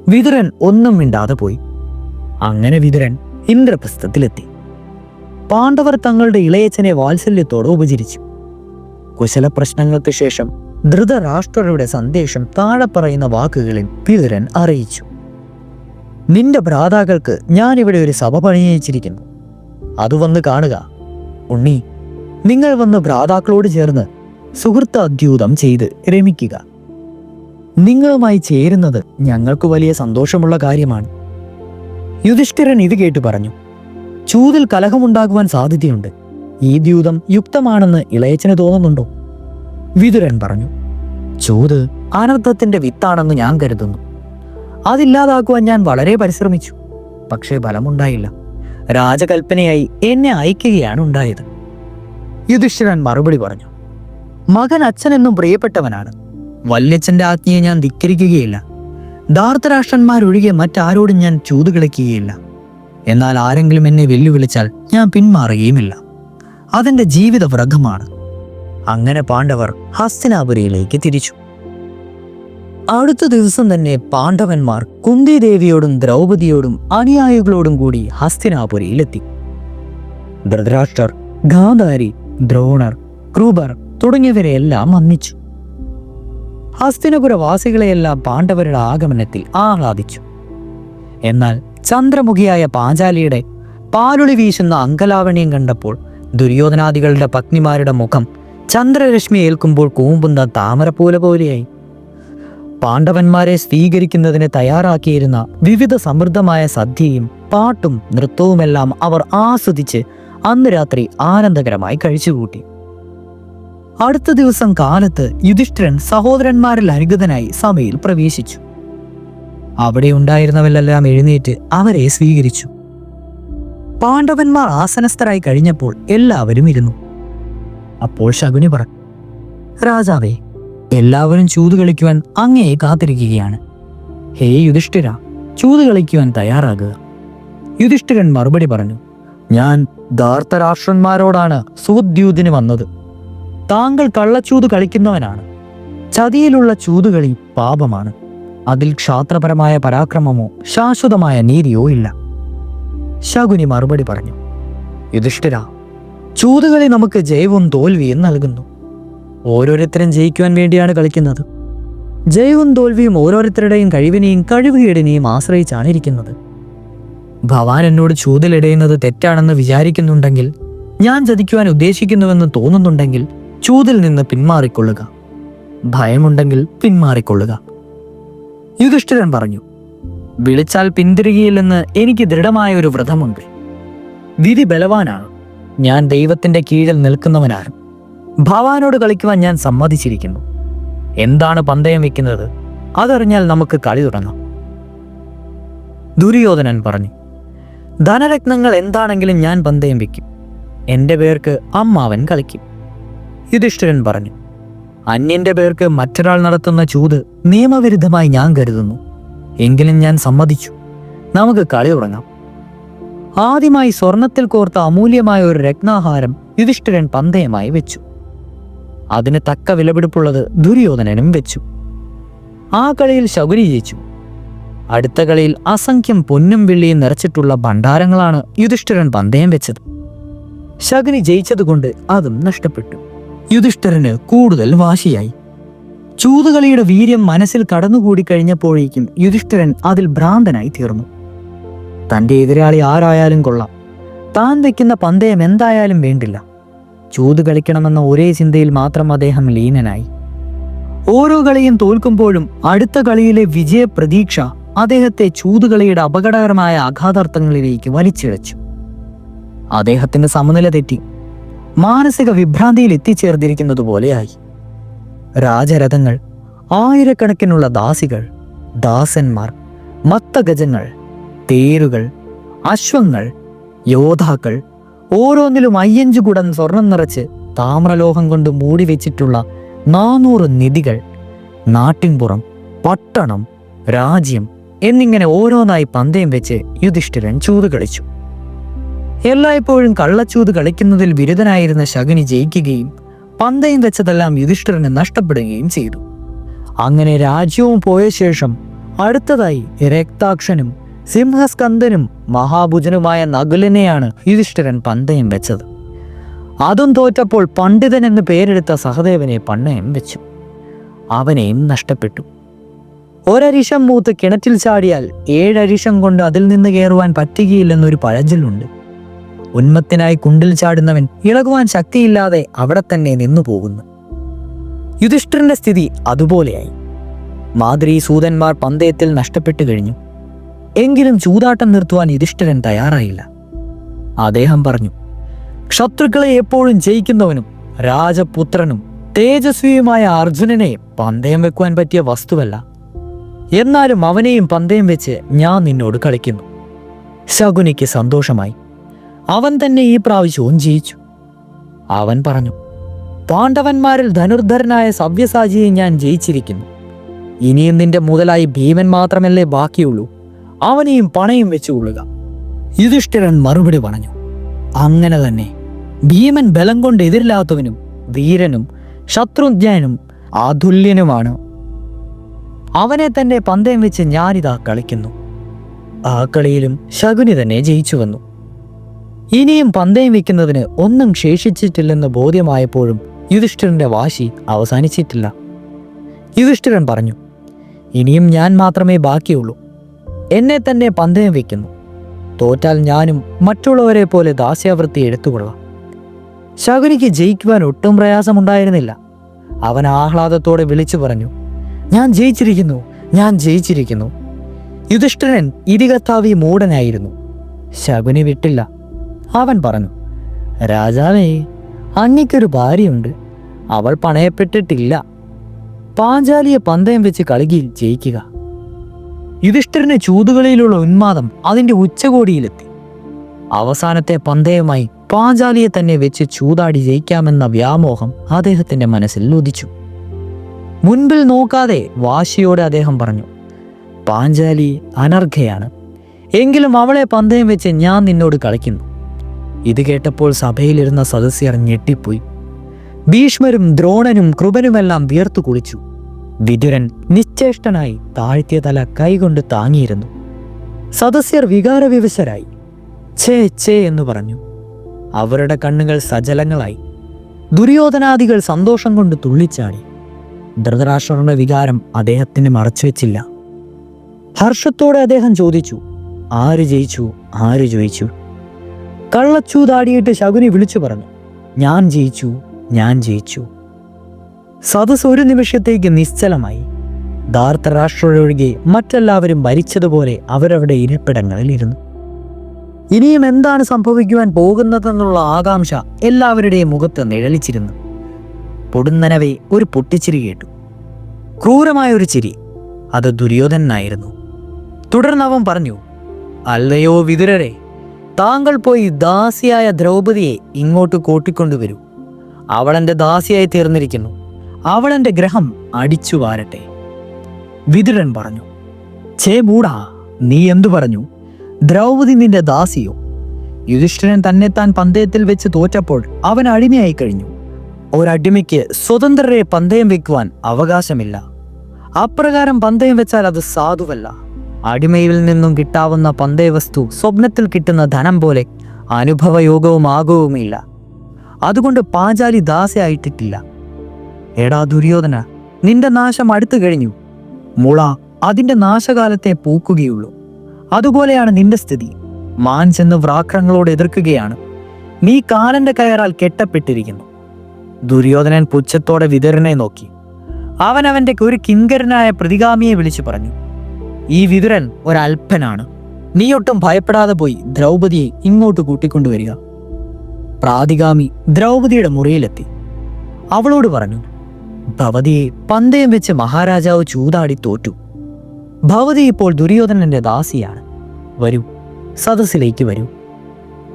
വിതുരൻ ഒന്നും മിണ്ടാതെ പോയി. അങ്ങനെ വിതുരൻ ഇന്ദ്രപ്രസ്ഥത്തിലെത്തി. പാണ്ഡവർ തങ്ങളുടെ ഇളയച്ചനെ വാത്സല്യത്തോടെ ഉപചരിച്ചു. കുശല പ്രശ്നങ്ങൾക്ക് ശേഷം ധൃതരാഷ്ട്രരുടെ സന്ദേശം താഴെ പറയുന്ന വാക്കുകളിൽ വിതുരൻ അറിയിച്ചു. നിന്റെ ഭ്രാതാക്കൾക്ക് ഞാനിവിടെ ഒരു സഭ പണിയിച്ചിരിക്കുന്നു. അത് വന്ന് കാണുക. ഉണ്ണി, നിങ്ങൾ വന്ന് ഭ്രാതാക്കളോട് ചേർന്ന് സുഹൃത്താദ്യൂതം ചെയ്ത് രമിക്കുക. നിങ്ങളുമായി ചേരുന്നത് ഞങ്ങൾക്ക് വലിയ സന്തോഷമുള്ള കാര്യമാണ്. യുധിഷ്ഠിരൻ ഇത് കേട്ടു പറഞ്ഞു, ചൂതിൽ കലഹമുണ്ടാകുവാൻ സാധ്യതയുണ്ട്. ഈ ദ്യൂതം യുക്തമാണെന്ന് ഇളയച്ചന് തോന്നുന്നുണ്ടോ? വിതുരൻ പറഞ്ഞു, ചൂത് അനർത്ഥത്തിന്റെ വിത്താണെന്ന് ഞാൻ കരുതുന്നു. അതില്ലാതാക്കുവാൻ ഞാൻ വളരെ പരിശ്രമിച്ചു. പക്ഷേ ഫലമുണ്ടായില്ല. രാജകൽപ്പനയായി എന്നെ അയക്കുകയാണ് ഉണ്ടായത്. യുധിഷ്ഠിരൻ മറുപടി പറഞ്ഞു, മകൻ അച്ഛനെന്നും പ്രിയപ്പെട്ടവനാണ്. വല്യച്ഛന്റെ ആജ്ഞയെ ഞാൻ ധിക്കരിക്കുകയില്ല. ധാർത്തരാഷ്ട്രന്മാരൊഴികെ മറ്റാരോടും ഞാൻ ചൂത് കളിക്കുകയില്ല. എന്നാൽ ആരെങ്കിലും എന്നെ വെല്ലുവിളിച്ചാൽ ഞാൻ പിന്മാറുകയുമില്ല. അതെന്റെ ജീവിത വ്രതമാണ്. അങ്ങനെ പാണ്ഡവർ ഹസ്തിനാപുരിയിലേക്ക് തിരിച്ചു. അടുത്ത ദിവസം തന്നെ പാണ്ഡവന്മാർ കുന്തിദേവിയോടും ദ്രൗപദിയോടും അനുയായികളോടും കൂടി ഹസ്തിനാപുരിയിലെത്തി. ധൃതരാഷ്ട്രർ, ഗാന്ധാരി, ദ്രോണർ, കൃപർ തുടങ്ങിയവരെയെല്ലാം വന്ദിച്ചു. ഹസ്തിനപുരവാസികളെയെല്ലാം പാണ്ഡവരുടെ ആഗമനത്തിൽ ആഹ്ലാദിച്ചു. എന്നാൽ ചന്ദ്രമുഖിയായ പാഞ്ചാലിയുടെ പാലുളി വീശുന്ന അങ്കലാവണ്യം കണ്ടപ്പോൾ ദുര്യോധനാദികളുടെ പത്നിമാരുടെ മുഖം ചന്ദ്രരശ്മി ഏൽക്കുമ്പോൾ കൂമ്പുന്ന താമരപ്പൂല പോലെയായി. പാണ്ഡവന്മാരെ സ്വീകരിക്കുന്നതിന് തയ്യാറാക്കിയിരുന്ന വിവിധ സമൃദ്ധമായ സദ്യയും പാട്ടും നൃത്തവുമെല്ലാം അവർ ആസ്വദിച്ച് അന്ന് രാത്രി ആനന്ദകരമായി കഴിച്ചുകൂട്ടി. അടുത്ത ദിവസം കാലത്ത് യുധിഷ്ഠിരൻ സഹോദരന്മാരിൽ അനുഗതനായി സഭയിൽ പ്രവേശിച്ചു. അവിടെ ഉണ്ടായിരുന്നവരെല്ലാം എഴുന്നേറ്റ് അവരെ സ്വീകരിച്ചു. പാണ്ഡവന്മാർ ആസനസ്ഥരായി കഴിഞ്ഞപ്പോൾ എല്ലാവരും ഇരുന്നു. അപ്പോൾ ശകുനി പറഞ്ഞു, രാജാവേ, എല്ലാവരും ചൂത് കളിക്കുവാൻ അങ്ങയെ കാത്തിരിക്കുകയാണ്. ഹേ യുധിഷ്ഠിര, ചൂത് കളിക്കുവാൻ തയ്യാറാകുക. യുധിഷ്ഠിരൻ മറുപടി പറഞ്ഞു, ഞാൻ ധാർത്തരാഷ്ട്രന്മാരോടാണ് സുദ്യൂതിന് വന്നത്. താങ്കൾ കള്ളച്ചൂത് കളിക്കുന്നവനാണ്. ചതിയിലുള്ള ചൂതുകളി പാപമാണ്. അതിൽ ക്ഷാത്രപരമായ പരാക്രമമോ ശാശ്വതമായ നീതിയോ ഇല്ല. ശകുനി മറുപടി പറഞ്ഞു, യുധിഷ്ഠിര, ചൂതുകളി നമുക്ക് ജയവും തോൽവിയും നൽകുന്നു. ഓരോരുത്തരും ജയിക്കുവാൻ വേണ്ടിയാണ് കളിക്കുന്നത്. ജയവും തോൽവിയും ഓരോരുത്തരുടെയും കഴിവിനെയും കഴിവുകേടിനെയും ആശ്രയിച്ചാണ് ഇരിക്കുന്നത്. ഭവാൻ എന്നോട് ചൂതിലിടയുന്നത് തെറ്റാണെന്ന് വിചാരിക്കുന്നുണ്ടെങ്കിൽ, ഞാൻ ചതിക്കുവാൻ ഉദ്ദേശിക്കുന്നുവെന്ന് തോന്നുന്നുണ്ടെങ്കിൽ ചൂതിൽ നിന്ന് പിന്മാറിക്കൊള്ളുക. ഭയമുണ്ടെങ്കിൽ പിന്മാറിക്കൊള്ളുക. യുധിഷ്ഠിരൻ പറഞ്ഞു, വിളിച്ചാൽ പിന്തിരികയില്ലെന്ന് എനിക്ക് ദൃഢമായ ഒരു വ്രതമുണ്ട്. വിധി ബലവാനാണ്. ഞാൻ ദൈവത്തിന്റെ കീഴിൽ നിൽക്കുന്നവനാണ്. ഭവാനോട് കളിക്കുവാൻ ഞാൻ സമ്മതിച്ചിരിക്കുന്നു. എന്താണ് പന്തയം വെക്കുന്നത്? അതറിഞ്ഞാൽ നമുക്ക് കളി തുടങ്ങാം. ദുര്യോധനൻ പറഞ്ഞു, ധനരത്നങ്ങൾ എന്താണെങ്കിലും ഞാൻ പന്തയം വെക്കും. എൻ്റെ പേർക്ക് അമ്മാവൻ കളിക്കും. യുധിഷ്ഠിരൻ പറഞ്ഞു, അന്യന്റെ പേർക്ക് മറ്റൊരാൾ നടത്തുന്ന ചൂത് നിയമവിരുദ്ധമായി ഞാൻ കരുതുന്നു. എങ്കിലും ഞാൻ സമ്മതിച്ചു. നമുക്ക് കളി തുടങ്ങാം. ആദ്യമായി സ്വർണത്തിൽ കോർത്ത അമൂല്യമായ ഒരു രത്നാഹാരം യുധിഷ്ഠിരൻ പന്തയമായി വെച്ചു. അതിന് തക്ക വിലപിടിപ്പുള്ളത് ദുര്യോധനനും വെച്ചു. ആ കളിയിൽ ശകുനി ജയിച്ചു. അടുത്ത കളിയിൽ അസംഖ്യം പൊന്നും വെള്ളിയും നിറച്ചിട്ടുള്ള ഭണ്ഡാരങ്ങളാണ് യുധിഷ്ഠിരൻ പന്തയം വെച്ചത്. ശകുനി ജയിച്ചതുകൊണ്ട് അതും നഷ്ടപ്പെട്ടു. യുധിഷ്ഠിരന് കൂടുതൽ വാശിയായി. ചൂതുകളിയുടെ വീര്യം മനസ്സിൽ കടന്നുകൂടി കഴിഞ്ഞപ്പോഴേക്കും യുധിഷ്ഠിരൻ അതിൽ ഭ്രാന്തനായി തീർന്നു. തന്റെ എതിരാളി ആരായാലും കൊള്ളാം, താൻ വെക്കുന്ന പന്തയം എന്തായാലും വേണ്ടില്ല, ചൂത് കളിക്കണമെന്ന ഒരേ ചിന്തയിൽ മാത്രം അദ്ദേഹം ലീനനായി. ഓരോ കളിയും തോൽക്കുമ്പോഴും അടുത്ത കളിയിലെ വിജയ പ്രതീക്ഷ അദ്ദേഹത്തെ ചൂതുകളിയുടെ അപകടകരമായ അഗാധാർത്ഥങ്ങളിലേക്ക് വലിച്ചിഴച്ചു. അദ്ദേഹത്തിന്റെ സമനില തെറ്റി മാനസിക വിഭ്രാന്തിയിൽ എത്തിച്ചേർന്നിരിക്കുന്നത് പോലെയായി. രാജരഥങ്ങൾ, ആയിരക്കണക്കിനുള്ള ദാസികൾ, ദാസന്മാർ, മത്തഗജങ്ങൾ, തേരുകൾ, അശ്വങ്ങൾ, യോദ്ധാക്കൾ, ഓരോന്നിലും 5 കുടം സ്വർണം നിറച്ച് താമ്രലോഹം കൊണ്ട് മൂടി വെച്ചിട്ടുള്ള 400 നിധികൾ, നാട്ടിൻപുറം, പട്ടണം, രാജ്യം എന്നിങ്ങനെ ഓരോന്നായി പന്തയം വെച്ച് യുധിഷ്ഠിരൻ ചൂത് കളിച്ചു. എല്ലായ്പ്പോഴും കള്ളച്ചൂത് കളിക്കുന്നതിൽ ബിരുദനായിരുന്ന ശകുനി ജയിക്കുകയും പന്തയം വെച്ചതെല്ലാം യുധിഷ്ഠിരന് നഷ്ടപ്പെടുകയും ചെയ്തു. അങ്ങനെ രാജ്യവും പോയ ശേഷം അടുത്തതായി രക്താക്ഷനും സിംഹസ്കന്ദനും മഹാഭുജനുമായ നകുലനെയാണ് യുധിഷ്ഠിരൻ പന്തയം വെച്ചത്. അതും തോറ്റപ്പോൾ പണ്ഡിതൻ എന്ന് പേരെടുത്ത സഹദേവനെ പണ്ണയം വെച്ചു. അവനെയും നഷ്ടപ്പെട്ടു. ഒരരിശം മൂത്ത് കിണറ്റിൽ ചാടിയാൽ 7 അരിശം കൊണ്ട് അതിൽ നിന്ന് കയറുവാൻ പറ്റുകയില്ലെന്നൊരു പഴഞ്ചൊല്ലുണ്ട്. ഉന്മത്തിനായി കുണ്ടിൽ ചാടുന്നവൻ ഇളകുവാൻ ശക്തിയില്ലാതെ അവിടെ തന്നെ നിന്നു പോകുന്നു. യുധിഷ്ഠിരന്റെ സ്ഥിതി അതുപോലെയായി. മാതൃസൂതന്മാർ പന്തയത്തിൽ നഷ്ടപ്പെട്ടു കഴിഞ്ഞു. എങ്കിലും ചൂതാട്ടം നിർത്തുവാൻ യുധിഷ്ഠിരൻ തയ്യാറായില്ല. അദ്ദേഹം പറഞ്ഞു, ശത്രുക്കളെ എപ്പോഴും ജയിക്കുന്നവനും രാജപുത്രനും തേജസ്വിയുമായ അർജുനനെ പന്തയം വെക്കുവാൻ പറ്റിയ വസ്തുവല്ല. എന്നാലും അവനെയും പന്തയം വെച്ച് ഞാൻ നിന്നോട് കളിക്കുന്നു. ശകുനിക്ക് സന്തോഷമായി. അവൻ തന്നെ ഈ പ്രാവശ്യവും ജയിച്ചു. അവൻ പറഞ്ഞു, പാണ്ഡവന്മാരിൽ ധനുർധരനായ സവ്യസാചിയെ ഞാൻ ജയിച്ചിരിക്കുന്നു. ഇനിയും നിന്റെ മുതലായി ഭീമൻ മാത്രമല്ലേ ബാക്കിയുള്ളൂ, അവനെയും പണയം വെച്ചുകൊള്ളുക. യുധിഷ്ഠിരൻ മറുപടി പറഞ്ഞു, അങ്ങനെ തന്നെ. ഭീമൻ ബലം കൊണ്ട് എതിരില്ലാത്തവനും വീരനും ശത്രുജ്ഞനും അതുല്യനുമാണ്. അവനെ തന്നെ പന്തയം വെച്ച് ഞാനിതാ കളിക്കുന്നു. ആ കളിയിലും ശകുനി തന്നെ ജയിച്ചു വന്നു. ഇനിയും പന്തയം വെക്കുന്നതിന് ഒന്നും ശേഷിച്ചിട്ടില്ലെന്ന് ബോധ്യമായപ്പോഴും യുധിഷ്ഠിരന്റെ വാശി അവസാനിച്ചിട്ടില്ല. യുധിഷ്ഠിരൻ പറഞ്ഞു, ഇനിയും ഞാൻ മാത്രമേ ബാക്കിയുള്ളൂ. എന്നെ തന്നെ പന്തയം വെക്കുന്നു. തോറ്റാൽ ഞാനും മറ്റുള്ളവരെ പോലെ ദാസ്യാവൃത്തി എടുത്തുകൊള്ളാം. ശകുനിക്ക് ജയിക്കുവാൻ ഒട്ടും പ്രയാസമുണ്ടായിരുന്നില്ല. അവൻ ആഹ്ലാദത്തോടെ വിളിച്ചു പറഞ്ഞു, ഞാൻ ജയിച്ചിരിക്കുന്നു, ഞാൻ ജയിച്ചിരിക്കുന്നു. യുധിഷ്ഠിരൻ ഇരികത്താവി മൂടനായിരുന്നു. ശകുനി വിട്ടില്ല. അവൻ പറഞ്ഞു, രാജാവേ, അങ്ങയ്ക്കൊരു ഭാര്യയുണ്ട്. അവൾ പണയപ്പെട്ടിട്ടില്ല. പാഞ്ചാലിയെ പന്തയം വെച്ച് കളിയിൽ ജയിക്കുക. യുധിഷ്ഠിരന് ചൂതുകളിയിലുള്ള ഉന്മാദം അതിന്റെ ഉച്ചകോടിയിലെത്തി. അവസാനത്തെ പന്തയമായി പാഞ്ചാലിയെ തന്നെ വെച്ച് ചൂതാടി ജയിക്കാമെന്ന വ്യാമോഹം അദ്ദേഹത്തിന്റെ മനസ്സിൽ ഉദിച്ചു. മുൻപിൽ നോക്കാതെ വാശിയോടെ അദ്ദേഹം പറഞ്ഞു, പാഞ്ചാലി അനർഘയാണ്. എങ്കിലും അവളെ പന്തയം വെച്ച് ഞാൻ നിന്നോട് കളിക്കുന്നു. ഇത് കേട്ടപ്പോൾ സഭയിലിരുന്ന സദസ്യർ ഞെട്ടിപ്പോയി. ഭീഷ്മരും ദ്രോണനും കൃപനുമെല്ലാം വിയർത്തു കുളിച്ചു. വിതുരൻ നിശ്ചേഷ്ടനായി താഴ്ത്തിയ തല കൈകൊണ്ട് താങ്ങിയിരുന്നു. സദസ്യർ വികാരവിവശരായി ഛേ ഛേ എന്ന് പറഞ്ഞു. അവരുടെ കണ്ണുകൾ സജലങ്ങളായി. ദുര്യോധനാദികൾ സന്തോഷം കൊണ്ട് തുള്ളിച്ചാടി. ധൃതരാഷ്ട്രരുടെ വികാരം അദ്ദേഹത്തിന് മറച്ചുവെച്ചില്ല. ഹർഷത്തോടെ അദ്ദേഹം ചോദിച്ചു, ആര് ജയിച്ചു, ആര് ജയിച്ചു? കള്ളച്ചൂതാടിയിട്ട് ശകുനി വിളിച്ചു പറഞ്ഞു, ഞാൻ ജയിച്ചു, ഞാൻ ജയിച്ചു. സദസ് ഒരു നിമിഷത്തേക്ക് നിശ്ചലമായി. ധാർത്തരാഷ്ട്രരൊഴികെ മറ്റെല്ലാവരും ഭരിച്ചതുപോലെ അവരവരുടെ ഇരിപ്പിടങ്ങളിൽ ഇരുന്നു. ഇനിയും എന്താണ് സംഭവിക്കുവാൻ പോകുന്നതെന്നുള്ള ആകാംക്ഷ എല്ലാവരുടെയും മുഖത്ത് നിഴലിച്ചിരുന്നു. പൊടുന്നനവെ ഒരു പൊട്ടിച്ചിരി കേട്ടു. ക്രൂരമായ ഒരു ചിരി. അത് ദുര്യോധനായിരുന്നു. തുടർന്നവൻ പറഞ്ഞു, അല്ലയോ വിതുരരെ, താങ്കൾ പോയി ദാസിയായ ദ്രൗപദിയെ ഇങ്ങോട്ട് കൂട്ടിക്കൊണ്ടുവരൂ. അവളെന്റെ ദാസിയായി തീർന്നിരിക്കുന്നു. അവളെന്റെ ഗ്രഹം അടിച്ചു വാരട്ടെ. വിതുരൻ പറഞ്ഞു, ഛേ മൂടാ, നീ എന്തു പറഞ്ഞു? ദ്രൗപദി നിന്റെ ദാസിയോ? യുധിഷ്ഠിരൻ തന്നെത്താൻ പന്തയത്തിൽ വെച്ച് തോറ്റപ്പോൾ അവൻ അടിമയായി കഴിഞ്ഞു. ഒരടിമയ്ക്ക് സ്വതന്ത്രരെ പന്തയം വെക്കുവാൻ അവകാശമില്ല. അപ്രകാരം പന്തയം വെച്ചാൽ അത് സാധുവല്ല. അടിമയിൽ നിന്നും കിട്ടാവുന്ന പന്തയവസ്തു സ്വപ്നത്തിൽ കിട്ടുന്ന ധനം പോലെ അനുഭവയോഗവും ആഗവുമില്ല. അതുകൊണ്ട് പാഞ്ചാലി ദാസയായിട്ടില്ല. എടാ ദുര്യോധന, നിന്റെ നാശം അടുത്തു കഴിഞ്ഞു. മുള അതിന്റെ നാശകാലത്തെ പൂക്കുകയുള്ളൂ. അതുപോലെയാണ് നിന്റെ സ്ഥിതി. മാൻ ചെന്ന് വ്രാക്രങ്ങളോട് എതിർക്കുകയാണ്. നീ കാലന്റെ കയറാൽ കെട്ടപ്പെട്ടിരിക്കുന്നു. ദുര്യോധനൻ പുച്ഛത്തോടെ വിതുരനെ നോക്കി. അവന്റെ ഒരു കിങ്കരനായ പ്രതിഗാമിയെ വിളിച്ചു പറഞ്ഞു, ഈ വിതുരൻ ഒരൽപ്പനാണ്. നീയൊട്ടും ഭയപ്പെടാതെ പോയി ദ്രൗപദിയെ ഇങ്ങോട്ട് കൂട്ടിക്കൊണ്ടുവരിക. പ്രാതിഗാമി ദ്രൗപദിയുടെ മുറിയിലെത്തി. അവളോട് പറഞ്ഞു, ഭവതിയെ പന്തയം വെച്ച് മഹാരാജാവ് ചൂതാടി തോറ്റു. ഭവതി ഇപ്പോൾ ദുര്യോധനന്റെ ദാസിയാണ്. വരൂ, സദസ്സിലേക്ക് വരൂ.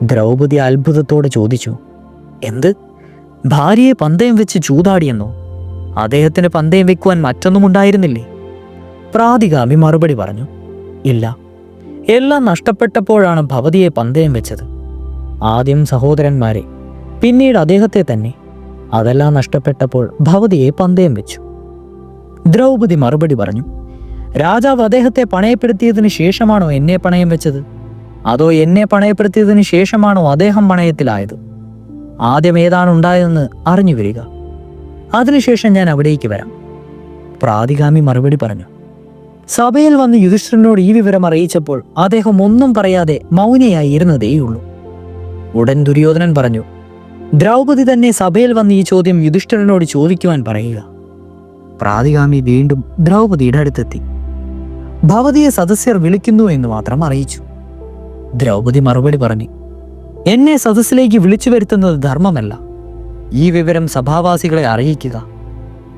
ദ്രൗപദി അത്ഭുതത്തോടെ ചോദിച്ചു, എന്ത്? ഭാര്യയെ പന്തയം വെച്ച് ചൂതാടിയെന്നോ? അദ്ദേഹത്തിന് പന്തയം വെക്കുവാൻ മറ്റൊന്നും ഉണ്ടായിരുന്നില്ലേ? പ്രാതിഗാമി മറുപടി പറഞ്ഞു, ഇല്ല, എല്ലാം നഷ്ടപ്പെട്ടപ്പോഴാണ് ഭവതിയെ പന്തയം വെച്ചത്. ആദ്യം സഹോദരന്മാരെ, പിന്നീട് അദ്ദേഹത്തെ തന്നെ. അതെല്ലാം നഷ്ടപ്പെട്ടപ്പോൾ ഭവതിയെ പന്തയം വെച്ചു. ദ്രൗപദി മറുപടി പറഞ്ഞു, രാജാവ് അദ്ദേഹത്തെ പണയപ്പെടുത്തിയതിന് ശേഷമാണോ എന്നെ പണയം വെച്ചത്? അതോ എന്നെ പണയപ്പെടുത്തിയതിന് ശേഷമാണോ അദ്ദേഹം പണയത്തിലായത്? ആദ്യം ഏതാണ് ഉണ്ടായതെന്ന് അറിഞ്ഞു വരിക. അതിനുശേഷം ഞാൻ അവിടേക്ക് വരാം. പ്രാതിഗാമി മറുപടി പറഞ്ഞു. സഭയിൽ വന്ന് യുധിഷ്ഠിരനോട് ഈ വിവരം അറിയിച്ചപ്പോൾ അദ്ദേഹം ഒന്നും പറയാതെ മൗനിയായി ഇരുന്നതേയുള്ളൂ. ഉടൻ ദുര്യോധനൻ പറഞ്ഞു, ദ്രൗപദി തന്നെ സഭയിൽ വന്ന് ഈ ചോദ്യം യുധിഷ്ഠിരനോട് ചോദിക്കുവാൻ പറയുക. പ്രാതിഗാമി വീണ്ടും ദ്രൗപദിയുടെ അടുത്തെത്തി. ഭവതിയെ സദസ്യർ വിളിക്കുന്നു എന്ന് മാത്രം അറിയിച്ചു. ദ്രൗപദി മറുപടി പറഞ്ഞു, എന്നെ സദസ്സിലേക്ക് വിളിച്ചു വരുത്തുന്നത് ധർമ്മമല്ല. ഈ വിവരം സഭാവാസികളെ അറിയിക്കുക.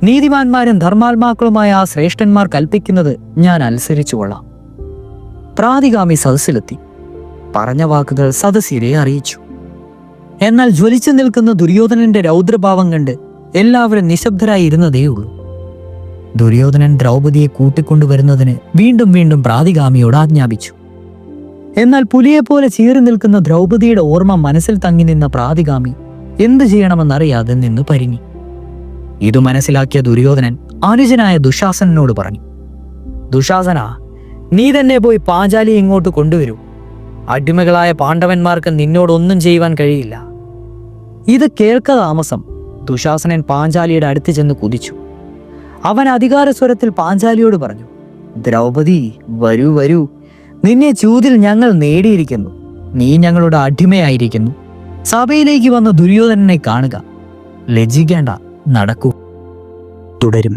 നീതിമാന്മാരും ധർമാത്മാക്കളുമായ ആ ശ്രേഷ്ഠന്മാർ കൽപ്പിക്കുന്നത് ഞാൻ അനുസരിച്ചു കൊള്ളാം. പ്രാതിഗാമി സദസ്സിലെത്തി. പറഞ്ഞ വാക്കുകൾ സദസ്യരെ അറിയിച്ചു. എന്നാൽ ജ്വലിച്ചു നിൽക്കുന്ന ദുര്യോധനന്റെ രൗദ്രഭാവം കണ്ട് എല്ലാവരും നിശബ്ദരായി ഇരുന്നതേയുള്ളൂ. ദുര്യോധനൻ ദ്രൗപദിയെ കൂട്ടിക്കൊണ്ടുവരുന്നതിന് വീണ്ടും വീണ്ടും പ്രാതിഗാമിയോട് ആജ്ഞാപിച്ചു. എന്നാൽ പുലിയെപ്പോലെ ചീറി നിൽക്കുന്ന ദ്രൗപദിയുടെ ഓർമ്മ മനസ്സിൽ തങ്ങി നിന്ന പ്രാതിഗാമി എന്തു ചെയ്യണമെന്നറിയാതെ നിന്ന് പരിങ്ങി. ഇതു മനസ്സിലാക്കിയ ദുര്യോധനൻ അനുജനായ ദുശാസനോട് പറഞ്ഞു, ദുശാസന, നീ തന്നെ പോയി പാഞ്ചാലിയെ ഇങ്ങോട്ട് കൊണ്ടുവരൂ. അടിമകളായ പാണ്ഡവന്മാർക്ക് നിന്നോടൊന്നും ചെയ്യുവാൻ കഴിയില്ല. ഇത് കേൾക്ക താമസം ദുശാസനൻ പാഞ്ചാലിയുടെ അടുത്ത് ചെന്ന് കുതിച്ചു. അവൻ അധികാരസ്വരത്തിൽ പാഞ്ചാലിയോട് പറഞ്ഞു, ദ്രൗപദി, വരൂ വരൂ, നിന്നെ ചൂതിൽ ഞങ്ങൾ നേടിയിരിക്കുന്നു. നീ ഞങ്ങളുടെ അടിമയായിരിക്കുന്നു. സഭയിലേക്ക് വന്ന ദുര്യോധനനെ കാണുക. ലജ്ജിക്കേണ്ട, നടക്കൂ. തുടരും.